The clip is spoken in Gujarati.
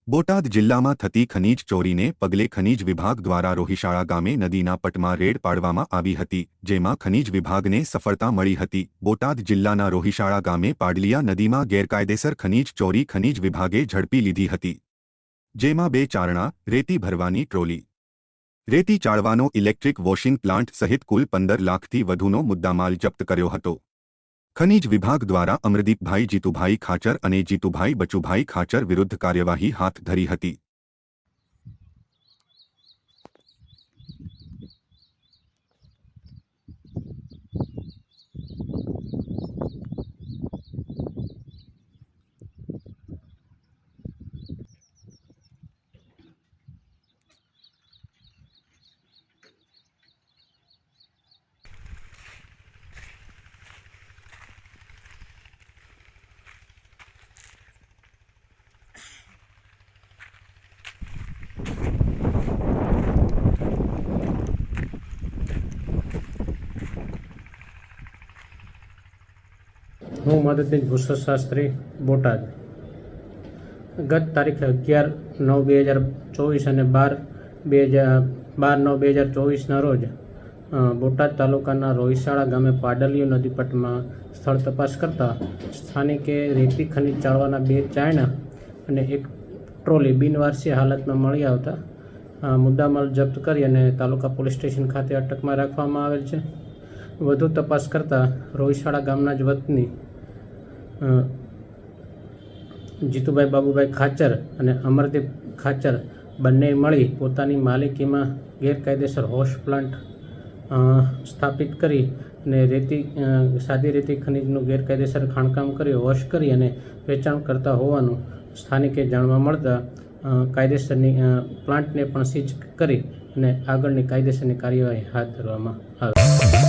બોટાદ જિલ્લામાં થતી ખનીજ ચોરીને પગલે ખનીજ વિભાગ દ્વારા રોહિશાળા ગામે નદીના પટમાં રેડ પાડવામાં આવી હતી, જેમાં ખનીજ વિભાગને સફળતા મળી હતી। બોટાદ જિલ્લાના રોહિશાળા ગામે પાડલિયા નદીમાં ગેરકાયદેસર ખનીજ ચોરી ખનીજ વિભાગે ઝડપી લીધી હતી, જેમાં 2 ચારણા, રેતી ભરવાની ટ્રોલી, રેતી ચાળવાનો ઇલેક્ટ્રિક વોશિંગ પ્લાન્ટ સહિત કુલ 15 લાખથી વધુનો મુદ્દામાલ જપ્ત કર્યો હતો। ખનીજ વિભાગ દ્વારા અમરદીપભાઈ જીતુભાઈ ખાચર અને જીતુભાઈ બચુભાઈ ખાચર વિરુદ્ધ કાર્યવાહી હાથ ધરી હતી। હું મદદનીશ ભૂષણ શાસ્ત્રી બોટાદ ગત તારીખ 11/9/2024 અને 12/9/2024ના રોજ બોટાદ તાલુકાના રોહિશાળા ગામે પાડલિયું નદીપટમાં સ્થળ તપાસ કરતા સ્થાનિકે રેતી ખનીજ ચાળવાના 2 ચાયણા અને 1 ટ્રોલી બિનવારસી હાલતમાં મળી આવતા મુદ્દામાલ જપ્ત કરી અને તાલુકા પોલીસ સ્ટેશન ખાતે અટકમાં રાખવામાં આવેલ છે। વધુ તપાસ કરતા રોહિશાળા ગામના જ વતની જીતુભાઈ બાબુભાઈ ખાચર અને અમરદીપ ખાચર બંને મળી પોતાની માલિકીમાં ગેરકાયદેસર વોશ પ્લાન્ટ સ્થાપિત કરી અને સાદી રેતી ખનીજનું ગેરકાયદેસર ખાણકામ કરી વોશ કરી અને વેચાણ કરતા હોવાનું સ્થાનિકે જાણવા મળતા કાયદેસરની પ્લાન્ટને પણ સીઝ કરી અને આગળની કાયદેસરની કાર્યવાહી હાથ ધરવામાં આવી।